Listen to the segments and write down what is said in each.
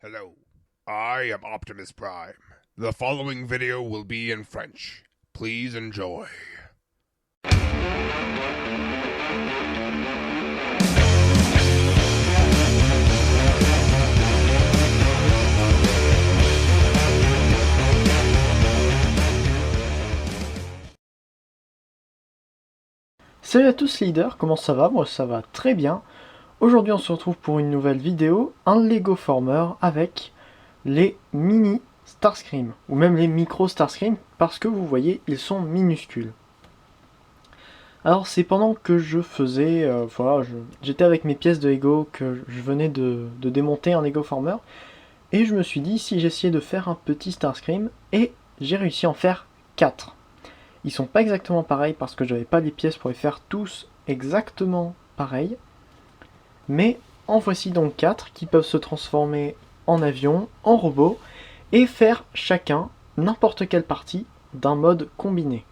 Hello, I am Optimus Prime. The following video will be in French. Please enjoy. Salut à tous leaders, comment ça va? Moi ça va très bien. Aujourd'hui on se retrouve pour une nouvelle vidéo, un Lego Former avec les mini Starscream, ou même les micro Starscream, parce que vous voyez ils sont minuscules. Alors c'est pendant que je faisais, j'étais avec mes pièces de Lego, que je venais de démonter un Lego Former, et je me suis dit si j'essayais de faire un petit Starscream, et j'ai réussi à en faire 4. Ils sont pas exactement pareils parce que j'avais pas les pièces pour les faire tous exactement pareils. Mais en voici donc 4 qui peuvent se transformer en avion, en robot, et faire chacun n'importe quelle partie d'un mode combiné.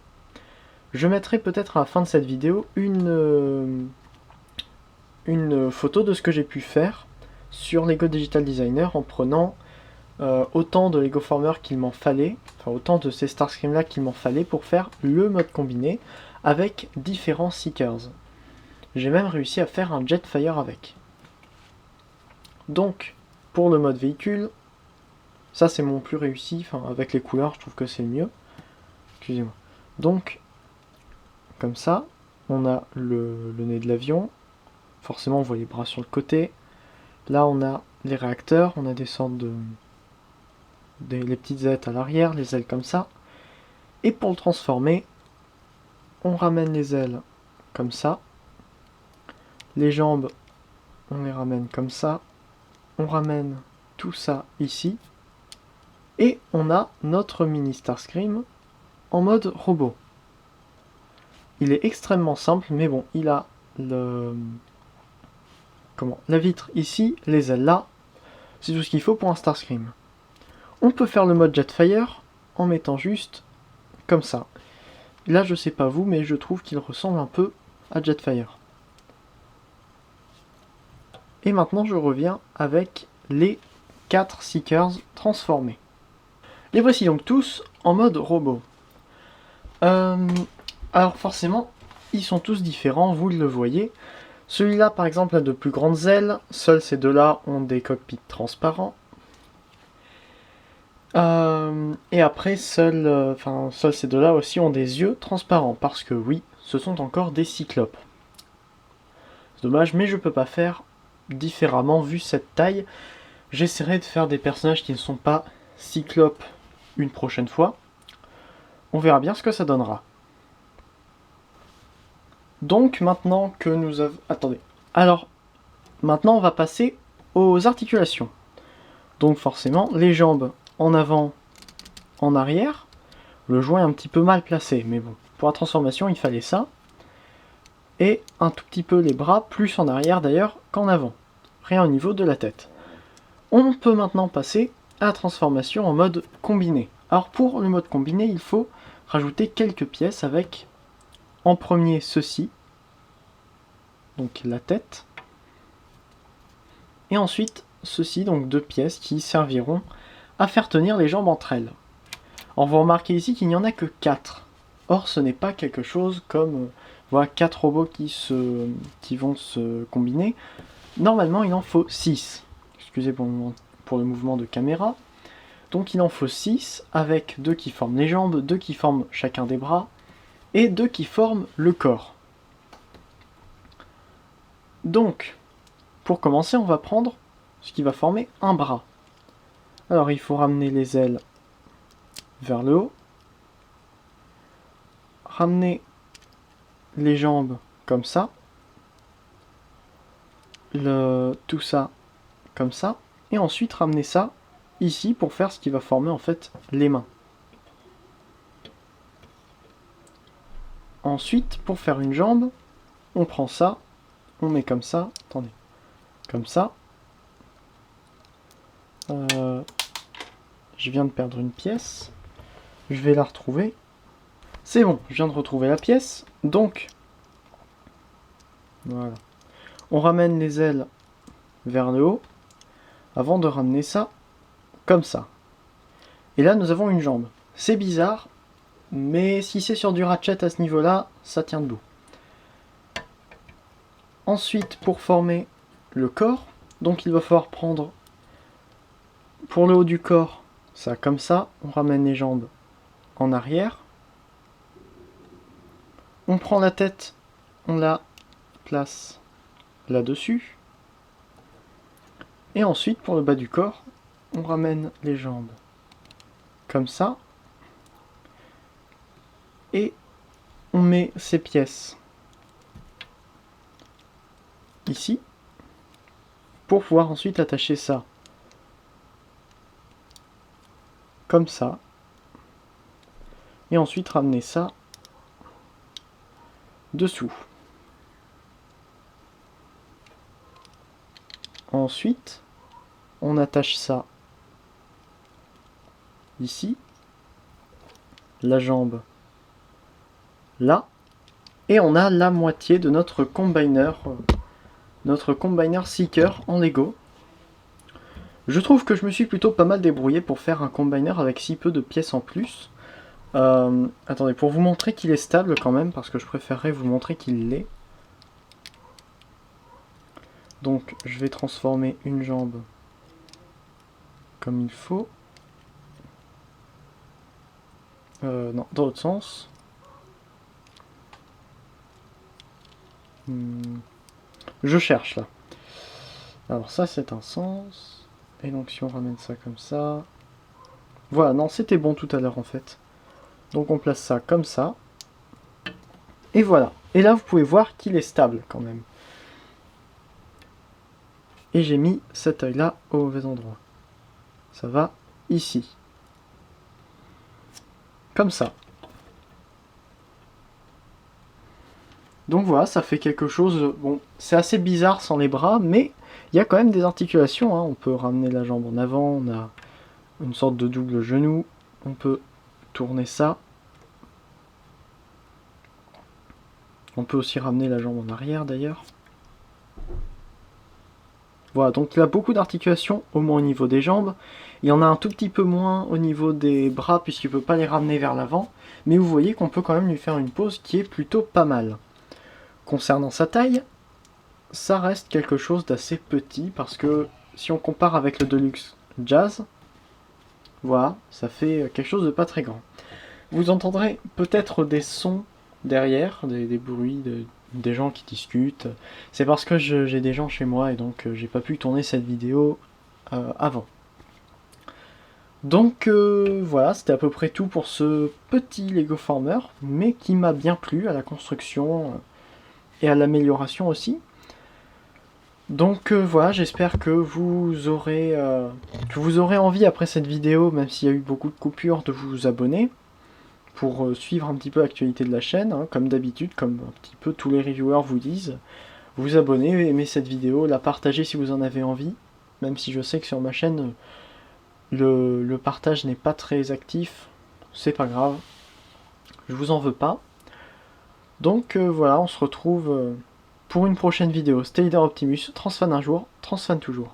Je mettrai peut-être à la fin de cette vidéo une photo de ce que j'ai pu faire sur Lego Digital Designer en prenant autant de Lego Former qu'il m'en fallait, enfin autant de ces Starscream là qu'il m'en fallait pour faire le mode combiné avec différents Seekers. J'ai même réussi à faire un Jetfire avec. Donc, pour le mode véhicule, ça c'est mon plus réussi, enfin avec les couleurs je trouve que c'est le mieux. Excusez-moi. Donc, comme ça, on a le nez de l'avion, forcément on voit les bras sur le côté. Là on a les réacteurs, on a des sortes de... les petites ailes à l'arrière, les ailes comme ça. Et pour le transformer, on ramène les ailes comme ça. Les jambes, on les ramène comme ça. On ramène tout ça ici. Et on a notre mini Starscream en mode robot. Il est extrêmement simple, mais bon, il a la vitre ici, les ailes là. C'est tout ce qu'il faut pour un Starscream. On peut faire le mode Jetfire en mettant juste comme ça. Là, je sais pas vous, mais je trouve qu'il ressemble un peu à Jetfire. Et maintenant, je reviens avec les 4 Seekers transformés. Les voici donc tous en mode robot. Alors forcément, ils sont tous différents, vous le voyez. Celui-là, par exemple, a de plus grandes ailes. Seuls ces deux-là ont des cockpits transparents. Et après, seuls ces deux-là aussi ont des yeux transparents. Parce que oui, ce sont encore des cyclopes. C'est dommage, mais je peux pas faire différemment vu cette taille. J'essaierai de faire des personnages qui ne sont pas cyclopes une prochaine fois. On verra bien ce que ça donnera. Donc maintenant que nous avons... Attendez. Alors, maintenant on va passer aux articulations. Donc forcément, les jambes en avant, en arrière. Le joint est un petit peu mal placé, mais bon. Pour la transformation, il fallait ça. Et un tout petit peu les bras, plus en arrière d'ailleurs qu'en avant. Rien au niveau de la tête. On peut maintenant passer à la transformation en mode combiné. Alors pour le mode combiné, il faut rajouter quelques pièces avec en premier ceci, donc la tête, et ensuite ceci, donc 2 pièces qui serviront à faire tenir les jambes entre elles. Alors vous remarquez ici qu'il n'y en a que 4. Or ce n'est pas quelque chose comme voilà 4 robots qui vont se combiner. Normalement il en faut 6. Excusez pour le mouvement de caméra. Donc il en faut 6 avec 2 qui forment les jambes, 2 qui forment chacun des bras et 2 qui forment le corps. Donc, pour commencer, on va prendre ce qui va former un bras. Alors il faut ramener les ailes vers le haut, ramener les jambes comme ça, tout ça comme ça, et ensuite ramener ça ici pour faire ce qui va former en fait les mains. Ensuite, pour faire une jambe, on prend ça, on met comme ça, attendez, comme ça. Je viens de perdre une pièce, je vais la retrouver. C'est bon, je viens de retrouver la pièce, donc, voilà. On ramène les ailes vers le haut, avant de ramener ça comme ça. Et là nous avons une jambe. C'est bizarre, mais si c'est sur du ratchet à ce niveau-là, ça tient debout. Ensuite, pour former le corps, donc il va falloir prendre pour le haut du corps, ça comme ça, on ramène les jambes en arrière. On prend la tête, on la place là-dessus. Et ensuite, pour le bas du corps, on ramène les jambes comme ça. Et on met ces pièces ici pour pouvoir ensuite attacher ça comme ça. Et ensuite ramener ça dessous. Ensuite, on attache ça ici, la jambe là, et on a la moitié de notre combiner Seeker en Lego. Je trouve que je me suis plutôt pas mal débrouillé pour faire un combiner avec si peu de pièces en plus. Attendez, pour vous montrer qu'il est stable quand même, parce que je préférerais vous montrer qu'il l'est. Donc je vais transformer une jambe comme il faut. Non, dans l'autre sens. Je cherche là. Alors ça c'est un sens. Et donc si on ramène ça comme ça... Voilà, non c'était bon tout à l'heure en fait. Donc on place ça comme ça. Et voilà. Et là vous pouvez voir qu'il est stable quand même. Et j'ai mis cet œil là au mauvais endroit. Ça va ici. Comme ça. Donc voilà, ça fait quelque chose... Bon, c'est assez bizarre sans les bras, mais il y a quand même des articulations. Hein. On peut ramener la jambe en avant, on a une sorte de double genou. On peut tourner ça. On peut aussi ramener la jambe en arrière d'ailleurs. Voilà, donc il a beaucoup d'articulations, au moins au niveau des jambes. Il y en a un tout petit peu moins au niveau des bras, puisqu'il ne peut pas les ramener vers l'avant. Mais vous voyez qu'on peut quand même lui faire une pose qui est plutôt pas mal. Concernant sa taille, ça reste quelque chose d'assez petit, parce que si on compare avec le Deluxe Jazz, voilà, ça fait quelque chose de pas très grand. Vous entendrez peut-être des sons derrière, des bruits, des gens qui discutent. C'est parce que j'ai des gens chez moi et donc j'ai pas pu tourner cette vidéo avant. Donc voilà, c'était à peu près tout pour ce petit Lego Former, mais qui m'a bien plu à la construction et à l'amélioration aussi. Donc voilà, j'espère que vous aurez envie après cette vidéo, même s'il y a eu beaucoup de coupures, de vous abonner pour suivre un petit peu l'actualité de la chaîne, hein, comme d'habitude, comme un petit peu tous les reviewers vous disent. Vous abonner, aimer cette vidéo, la partager si vous en avez envie, même si je sais que sur ma chaîne, le partage n'est pas très actif, c'est pas grave, je vous en veux pas. Donc voilà, on se retrouve pour une prochaine vidéo. C'était Leader Optimus, transfan un jour, transfan toujours.